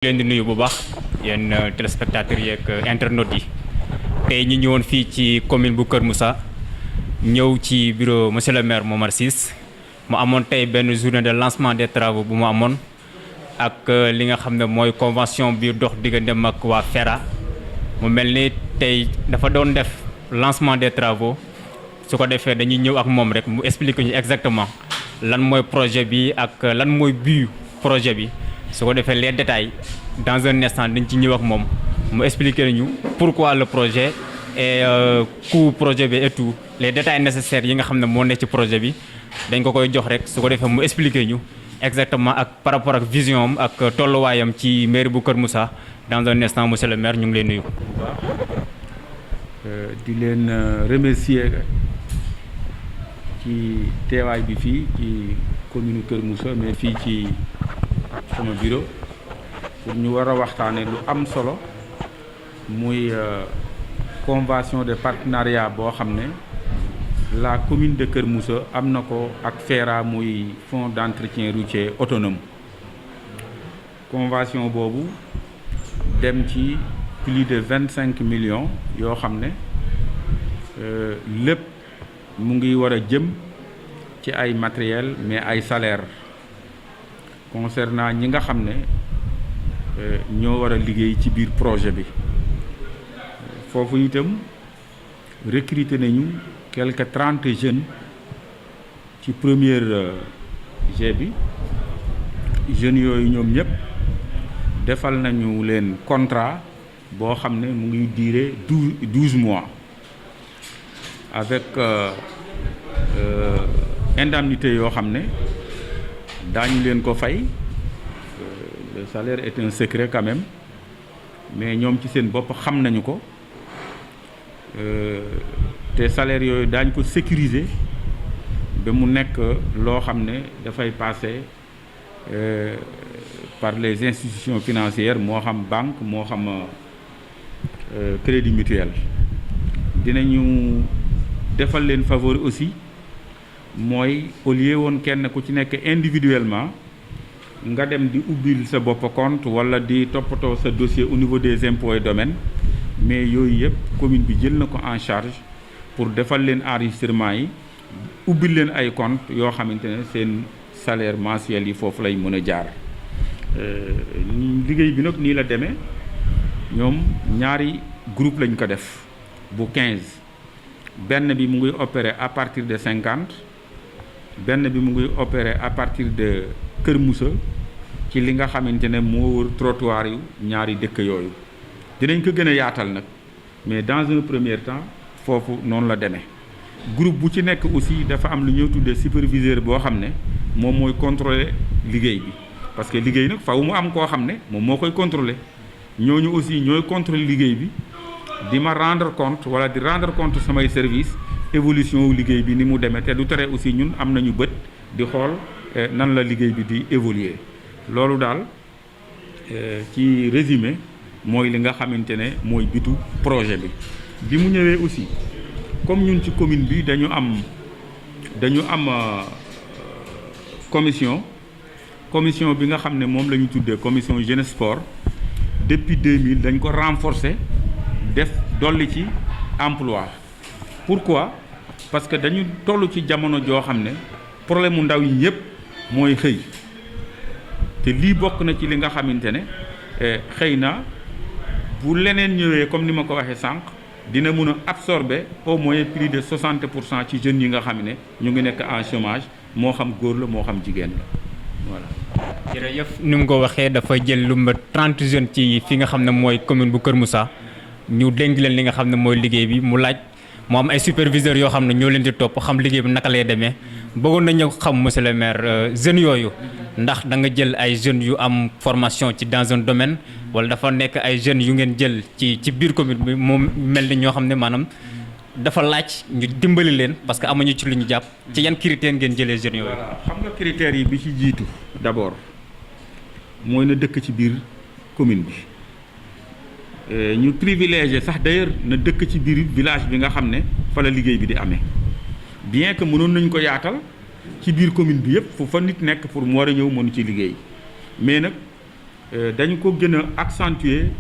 leen di nuyu bu baax yéen téléspectateurs yi ak internautes yi tey ñu ñëwoon fii ci commune bu Kër Moussa ñëw ci bureau monsieur le maire Momar Ciss mu amoon tey benn journée de lancement des travaux bu mu amoon ak li nga xam ne mooy convention bi dox digganteem ak waa FERA mu mel ni tey dafa doon def lancement des travaux su ko defee dañuy ñëw ak moom rek mu expliquer ñu exactement lan mooy projet bi ak lan mooy but projet bi. su ko defee les détails dans un instant dañ ci ñëw ak moom mu expliquer ñu pourquoi le projet et coût projet bi et tout les détails nécessaires yi nga xam ne moo nekk ci projet bi dañ ko koy jox rek su ko defee mu expliquer ñu exactement ak par rapport ak vision am ak tolluwaayam ci mairie bu Kër Moussa dans un instant monsieur le maire ñu ngi lay nuyu. di leen remercier ci teewaay bi fii ci commune Kër Moussa mais fii ci. sama bureau pour ñu war a waxtaane lu am solo muy convention de partenariat boo xam ne la commune de Kër Moussa am na ko ak FERA muy fonds d'entretien routier autonome convention boobu dem ci plus de 25 millions yoo xam ne lépp mu ngi war a jëm ci ay matériel mais ay salaire concernant ñi nga xam ne ñoo war a liggéey ci biir projet bi foofu itam recruter nañu quelque 30 jeunes ci première G bi jeunes yooyu ñoom ñëpp defal nañu leen contrat boo xam ne mu ngi durer 12 mois avec indemnité yoo xam ne daañu leen ko fay le salaire est un secret quand même mais ñoom ci seen bopp xam nañu ko te salaire yooyu daañ ko sécuriser ba mu nekk loo xam ne dafay passer par les institutions financières moo xam banque moo xam crédit mutuel dinañu defal leen faveur aussi mooy au lieu woon kenn ku ci nekk individuellement nga dem di ubbil sa bopp compte wala di toppatoo sa dossier au niveau des impôts et domaines mais yooyu yëpp commune bi jël na ko en charge pour defal leen enregistrement yi ubbil leen ay compte yoo xamante ne seen salaire mensuel yi foofu lay mën a jaar liggéey bi nag nii la demee ñoom ñaari groupe lañ ko def bu 15 benn bi mu ngi opérer à partir de 50 benn bi mu ngi opérer à partir de Kër Moussa ci li nga xamante ne moo wër trottoir yu ñaari dëkk yooyu dinañ ko gën a yaatal nag mais dans un premier temps foofu noonu la demee groupe bu ci nekk aussi dafa am lu ñuy tuddee superviseur boo xam ne moom mooy contrôler liggéey bi parce que liggéey nag faw mu am koo xam ne moom moo koy contrôler ñooñu aussi ñooy contrôler liggéey bi di ma rendre compte wala di rendre compte samay service évolution wu liggéey bi ni mu demee te du tere aussi ñun am nañu bët di xool nan la liggéey bi di évoluer loolu daal ci résumé mooy li nga xamante ne mooy bitu projet bi mu ñëwee aussi comme ñun ci commune bi dañu am commission bi nga xam ne moom la ñu tuddee commission jeunesse sport depuis 2000 dañ ko renforcer def dolli ci emploi pourquoi parce que dañu toll ci jamono joo xam ne problème mu ndaw yi ñëpp mooy xëy te lii bokk na ci li nga xamante ne xëy na bu leneen ñëwee comme ni ma ko waxee sànq dina mun a absorber au moins plus de 60% ci jeunes yi nga xam ne ñu ngi nekk en chômage moo xam góor la moo xam jigéen la voilà. jërëjëf ni mu ko waxee dafa jël lu ma 30 jeunes ci fi nga xam ne mooy commune bu Kër Moussa ñu dénk leen li nga xam ne mooy liggéey bi mu laaj. mu am ay superviseurs yoo xam ne ñoo leen di topp xam liggéey bi naka lay demee bëggoon nañu xam monsieur le maire jeunes yooyu ndax da nga jël ay jeunes yu am formation ci dans un domaine wala dafa nekk ay jeunes yu ngeen jël ci biir commune bi moom mel ni ñoo xam ne maanaam dafa laaj ñu dimbali leen parce que amuñu ci lu ñu jàpp ci yan critères ngeen jëlee jeunes yooyu. xam nga critères yi bi ci jiitu d'abord mooy na dëkk ci biir commune bi. ñu privilégié sax d'ailleurs na dëkk ci biir village bi nga xam ne fa la liggéey bi di amee bien que mënoon nañ ko yaatal ci biir commune bi yëpp fu fa nit nekk pour mu war a ñëw mënu ci liggéey mais nag dañ ko gën a accentuer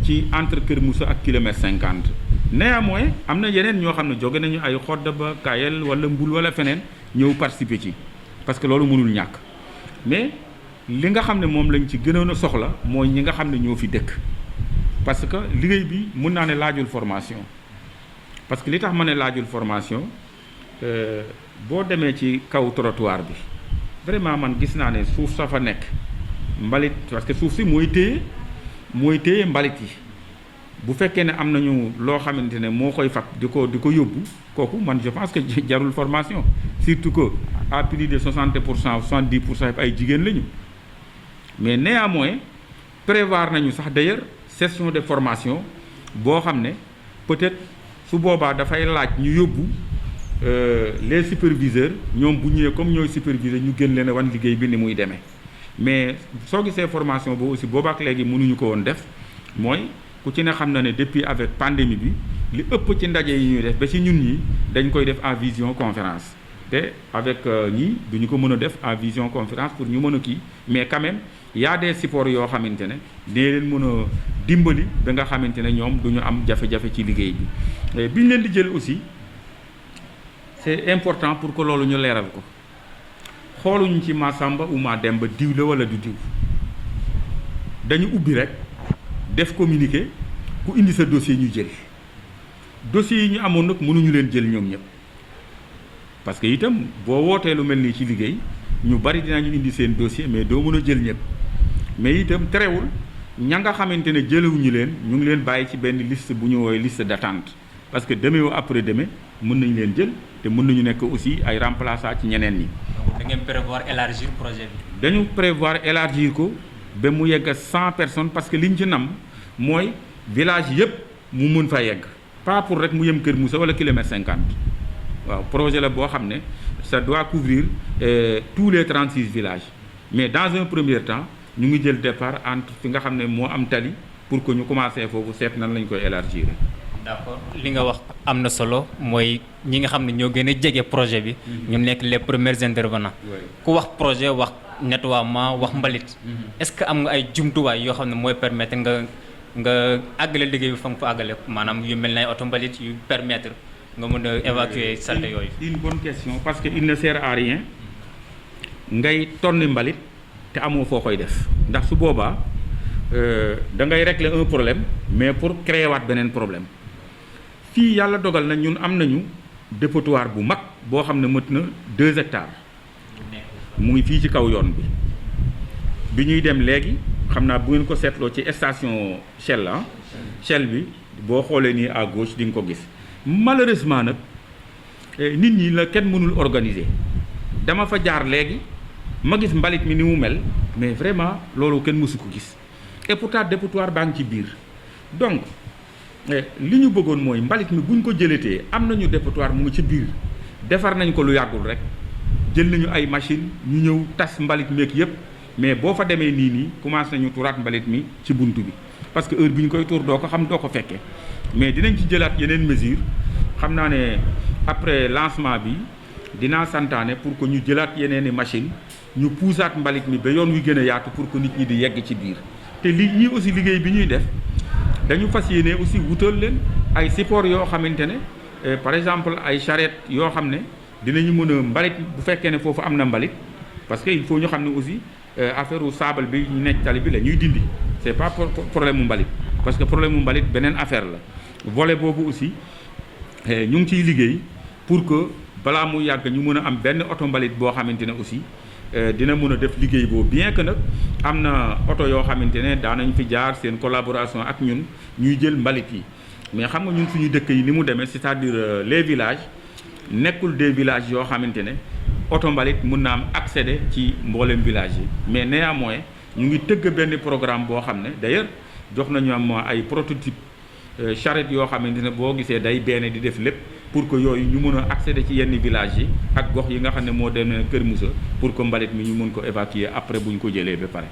ci entre Kër Moussa ak kilomètre 50 néanmoins am na yeneen ñoo xam ne jóge nañu ay Xodda ba Kayel wala Mbul wala feneen ñëw participer ci parce que loolu mënul ñàkk mais li nga xam ne moom lañ ci gënoon a soxla mooy ñi nga xam ne ñoo fi dëkk parce que liggéey bi mun naa ne laajul formation parce que li tax ma ne laajul formation boo demee ci kaw trottoir bi vraiment man gis naa ne suuf sa fa nekk mbalit parce que suuf si mooy téye mbalit yi bu fekkee ne am nañu loo xamante ne moo koy fab di ko yóbbu kooku man je pense que jarul formation surtout que à plus de 60% 70% ay jigéen lañu mais néanmoins prévoir nañu sax d'ailleurs session de formation boo xam ne peut-être su boobaa dafay laaj ñu yóbbu les superviseurs ñoom bu ñëwee comme ñooy superviseur ñu gën leen a wan liggéey bi ni muy demee mais soo gisee formation boobu aussi boobaak léegi mënuñu ko woon def mooy ku ci ne xam na ne depuis avec pandémie bi li ëpp ci ndaje yi ñuy def ba ci ñun ñi dañ koy def en vision conférence te avec ñii duñu ko mën a def en vision conférence pour ñu mën a kii mais quand même y a des supports yoo xamante ne dee leen mën a dimbali ba nga xamante ne ñoom duñu am jafe-jafe ci liggéey bi bi ñu leen di jël aussi c'est important pour que loolu ñu leeral ko xooluñu ci Massamba ou Mademba diw la wala du diw dañu ubbi rek def communiqué ku indi sa dossier ñu jël dossiers yi ñu amoon nag mënuñu leen jël ñoom ñëpp parce que itam boo wootee lu mel nii ci liggéey ñu bari dinañu indi seen dossier mais doo mën a jël ñëpp mais itam terewul ña nga xamante ne jëlewuñu leen ñu ngi leen bàyyi ci benn liste bu ñu woowee liste d'attente parce que demain ou après demain mën nañu leen jël te mën nañu nekk aussi ay remplaçants ci ñeneen ñi. da ngeen prévoir élargir projet bi. dañu prévoir élargir ko ba mu yegg a 100 personnes parce que liñ ci nam mooy village yëpp mu mën fa yegg pas pour rek mu yem Kër Moussa wala kilomètre 50 waaw projet la boo xam ne ça doit couvrir tous les 36 villages mais dans un premier temps ñu ngi jël départ entre fi nga xam ne moo am tali pour que ñu commencer foofu seet nan lañ koy élargir. d'accord li nga wax am na solo mooy ñi nga xam ne ñoo gën a jege projet bi. ñu nekk les premiers intervenants. ku wax projet wax nettoiement wax mbalit. est-ce que am nga ay jumtuwaay yoo xam ne mooy permettre nga àggale liggéey bi fa nga fa àggale maanaam yu mel ne ay oto mbalit yu permettre nga mën a évacuer saleté yooyu. une bonne question parce que il ne sert à rien ngay tonni mbalit te amoo foo koy def ndax su boobaa da ngay régler un problème mais pour créer waat beneen problème. fii yàlla dogal na ñun am nañu dépotoir bu mag boo xam ne mët na 2 hectares mu ngi fii ci kaw yoon bi ñuy dem léegi xam naa bu ngeen ko seetloo ci station Shell Shell bi boo xoolee nii à gauche di nga ko gis malheureusement nag nit ñi la kenn mënul organiser dama fa jaar léegi ma gis mbalit mi ni mu mel mais vraiment loolu kenn mësu ko gis et pourtant dépotoir baa ngi ci biir donc li ñu bëggoon mooy mbalit mi buñ ko jëletee am nañu dépotoir mu ngi ci biir defar nañ ko lu yàggul rek jël nañu ay machine ñu ñëw tas mbalit meek yépp mais boo fa demee nii commencé nañu turaat mbalit mi ci buntu bi parce que heure bi ñu koy tuur doo ko xam doo ko fekkee mais dinañ ci jëlaat yeneen mesure xam naa ne après lancement bi dinaa santaane pour que ñu jëlaat yeneen i machine ñu puusaat mbalit mi ba yoon wi gën a yaatu pour que nit ñi di yegg ci biir te ñii aussi liggéey bi ñuy def dañu fas yéene aussi wutal leen ay support yoo xamante ne par exemple ay charrette yoo xam ne dinañu mën a mbalit bu fekkee ne foofu am na mbalit parce que il faut ñu xam ne aussi affaire u saabal bi ñu nekk tali bi la ñuy dindi c'est pas problème mu mbalit parce que problème mu mbalit beneen affaire la volet boobu aussi ñu ngi ciy liggéey pour que balaa mu yàgg ñu mën a am benn oto mbalit boo xamante ne aussi dina mën a def liggéey boobu bien que nag am na oto yoo xamante ne daanañ fi jaar seen collaboration ak ñun ñuy jël mbalit yi mais xam nga ñun suñu dëkk yi ni mu demee c'est-à-dire les villages nekkul des villages yoo xamante ne oto mbalit mën na am accéder ci mboolem village yi mais néanmoins ñu ngi tëgg benn programme boo xam ne d'ailleurs jox nañu am ay prototype charrette yoo xamante ne boo gisee day benn di def lépp pour que yooyu ñu mën a accéder ci yenn villages yi ak gox yi nga xam ne moo dem Kër Moussa pour que mbalit mi ñu mën ko évacuer après bu ñu ko jëlee ba pare.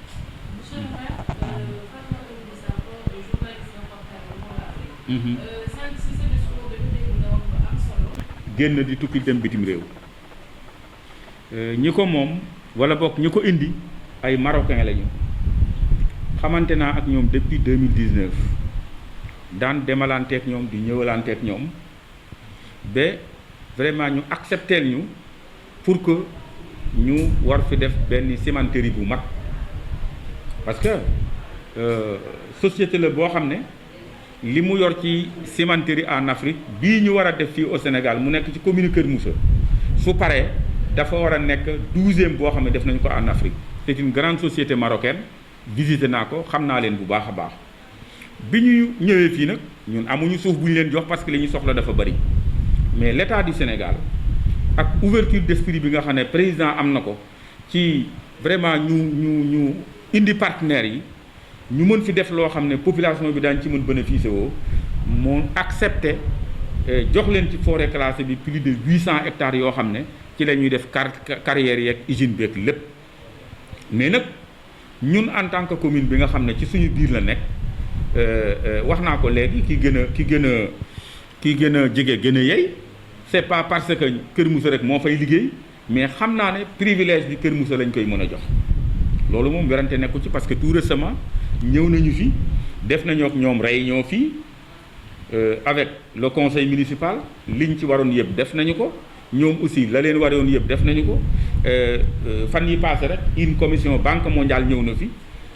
génn di tukki dem bitim réew ñi ko moom wala bokk ñi ko indi ay marocain lañu xamante naa ak ñoom depuis 2019 daan demalanteeg ñoom di ñëwalanteeg ñoom ba vraiment ñu accepteel ñu pour que ñu war fi def benn cimenterie bu mag parce que société la boo xam ne li mu yor ci cimenterie en Afrique bii ñu war a def fii au Sénégal mu nekk ci commune Kër Moussa su paree dafa war a nekk 12e boo xam ne def nañ ko en Afrique c'est une grande société marocaine visité naa ko xam naa leen bu baax a baax bi ñu ñëwee fii nag ñun amuñu suuf bu ñu leen jox parce que li ñu soxla dafa bari mais l'État du Sénégal ak ouverture d'esprit bi nga xam ne président am na ko ci vraiment ñu indi partenaires yi ñu mën fi def loo xam ne population bi daañu ci mën bénéficier woo moo accepté jox leen ci forêt classée bi plus de 800 hectares yoo xam ne ci la ñuy def carrières yeeg usine beeg lépp mais nag ñun en tant que commune bi nga xam ne ci suñu biir la nekk wax naa ko léegi ki gën a jege gën a yey c'est pas parce que Kër Moussa rek moo fay liggéey mais xam naa ne privilège bi Kër Moussa lañ koy mën a jox loolu moom werante nekku ci parce que tout récemment ñëw nañu fi def nañoo ak ñoom réunion fii avec le conseil municipal liñ ci waroon yëpp def nañu ko ñoom aussi la leen waroon yëpp def nañu ko fan yi passé rek une commission banque mondiale ñëw na fi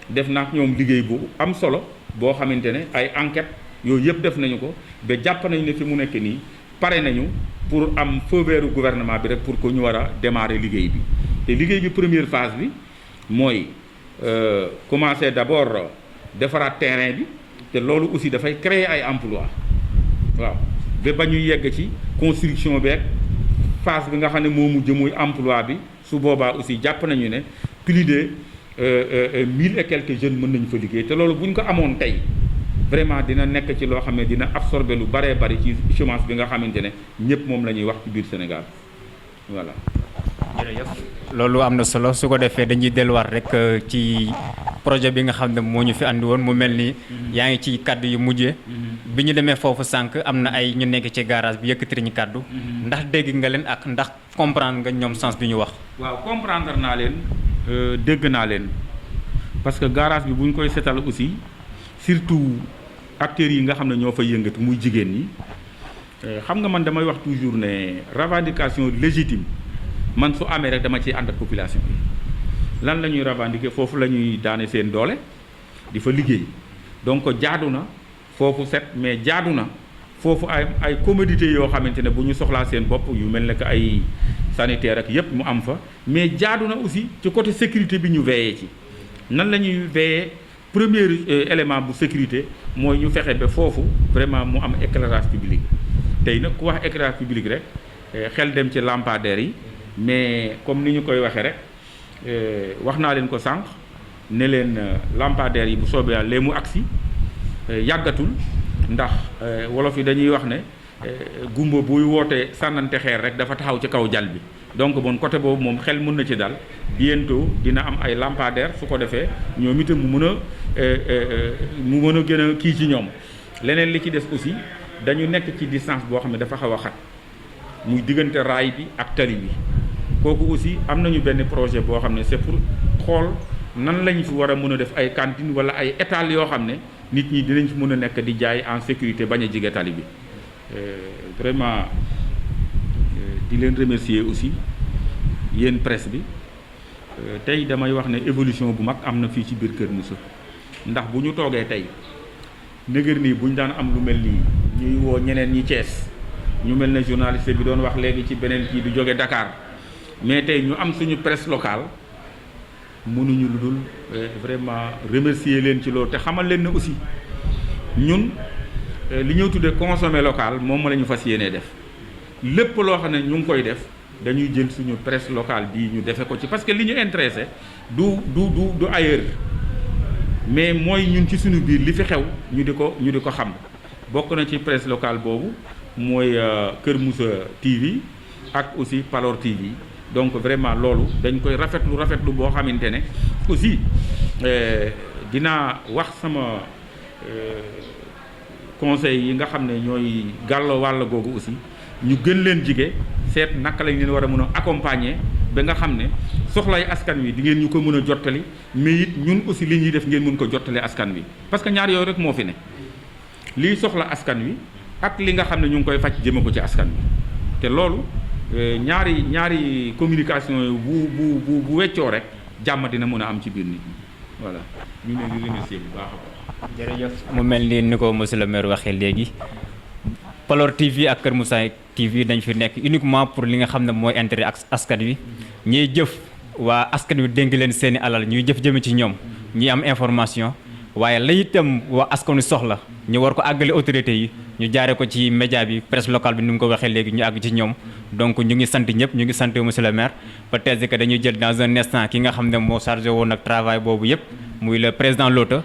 def na ak ñoom liggéey bu am solo boo xamante ne ay enquête yooyu yëpp def nañu ko ba jàpp nañu ne fi mu nekk nii pare nañu pour am feu vert gouvernement bi rek pour que ñu war a démarrer liggéey bi te liggéey bi première phase bi mooy commencer d'abord defaraat terrain bi te loolu aussi dafay créer ay emploi waaw ba ba ñuy yegg ci construction beeg phase bi nga xam ne moo mujj muy emploi bi su boobaa aussi jàpp nañu ne plus de 1000 et quelques jeunes mën nañu fa liggéey te loolu bu ñu ko amoon tey vraiment dina nekk ci loo xam ne dina absorber lu baree bari ci chômage bi nga xamante ne ñëpp moom la ñuy wax ci biir Sénégal voilà. jërëjëf loolu am na solo su ko defee dañuy delluwaat rek ci projet bi nga xam ne moo ñu fi andi woon mu mel ni yaa ngi ci kàddu yu mujjee bi ñu demee foofu sànq am na ay ñu nekk ci garage bi yëkkati ñu kàddu ndax dégg nga leen ak ndax comprendre nga ñoom sens bi ñu wax. waaw comprendre naa leen dégg naa leen parce que garage bi bu ñu koy seetal aussi surtout acteurs yi nga xam ne ñoo fay yëngatu muy jigéen ñi xam nga man damay wax toujours ne revendication légitime man su amee rek dama ciy ànd ak population bi lan la ñuy revendiquer foofu la ñuy daane seen doole di fa liggéey donc jaadu na foofu set mais jaadu na foofu ay commodités yoo xamante ne bu ñu soxlaa seen bopp yu mel ne que ay sanitaire ak yépp mu am fa mais jaadu na aussi ci côté sécurité bi ñu veillé ci nan la ñuy veillé premier élément bu sécurité mooy ñu fexe ba foofu vraiment mu am éclairage public tey nag ku wax éclairage public rek xel dem ci lampadaires yi mais comme ni ñu koy waxee rek wax naa leen ko sànq ne leen lampadaires yi bu soobee yàlla lee mu agsi yàggatul ndax wolof yi dañuy wax ne gumba buy wootee sànnante xeer rek dafa taxaw ci kaw jal bi donc bon côté boobu moom xel mën na ci dal bientôt dina am ay lampadaires su ko defee ñoom itam mu mën a gën a kii ci ñoom leneen li ci des aussi dañu nekk ci distance boo xam ne dafa xaw a xat muy diggante raay bi ak tali bi kooku aussi am nañu benn projet boo xam ne c'est pour xool nan lañu fi war a mën a def ay cantine wala ay étals yoo xam ne nit ñi dinañ fi mën a nekk di jaay en sécurité bañ a jige tali bi vraiment di leen remercier aussi yéen presse bi tey damay wax ne évolution bu mag am na fii ci biir Kër Moussa ndax bu ñu toogee tey nëgër nii bu ñu daan am lu mel nii ñuy woo ñeneen ñi Thiès ñu mel ne journaliste bi doon wax léegi ci beneen kii du jóge Dakar mais tey ñu am suñu presse locale mënuñu lu dul vraiment remercier leen ci loolu te xamal leen ne aussi ñun li ñëw tuddee consommer local moom la ñu fas yéenee def lépp loo xam ne ñu ngi koy def dañuy jël suñu presse locale bii ñu defe ko ci parce que li ñu intéressé du ailleurs mais mooy ñun ci suñu biir li fi xew ñu di ko xam bokk na ci presse locale boobu mooy Kër Moussa TV ak aussi Palor TV donc vraiment loolu dañ koy rafetlu boo xamante ne aussi dinaa wax sama conseil yi nga xam ne ñooy gàllo wàll googu aussi ñu gën leen jige seet naka lañ leen war a mën a accompagner ba nga xam ne soxlay askan wi di ngeen ñu ko mën a jottali mais it ñun aussi li ñuy def ngeen mën ko jottali askan wi parce que ñaar yooyu rek moo fi ne lii soxla askan wi ak li nga xam ne ñu ngi koy faj jëme ko ci askan wi te loolu ñaari communication bu weccoo rek jàmm dina mën a am ci biir nit ñi voilà ñu leen di remercier bu baax a baax. jërëjëf mu mel ni ko monsieur le maire waxee léegi Paloor TV ak Kër Moussa TV dañ fi nekk uniquement pour li nga xam ne mooy intérêt ak askan wi ñiy jëf waa askan wi dénk leen seeni alal ñuy jëf jëme ci ñoom ñi am information waaye la itam waa askan wi soxla ñu war ko àggale autorités yi ñu jaare ko ci média bi presse locale bi ni mu ko waxee léegi ñu àgg ci ñoom donc ñu ngi sant ñëpp ñu ngi sant monsieur le maire peut-être que dañuy jël dans un instant ki nga xam ne moo chargé woon ak travail boobu yëpp muy le président Lota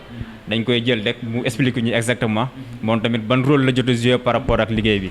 dañ koy jël rek mu expliquer ñu exactement moom tamit ban rôle la jot a jouer par rapport ak liggéey bi.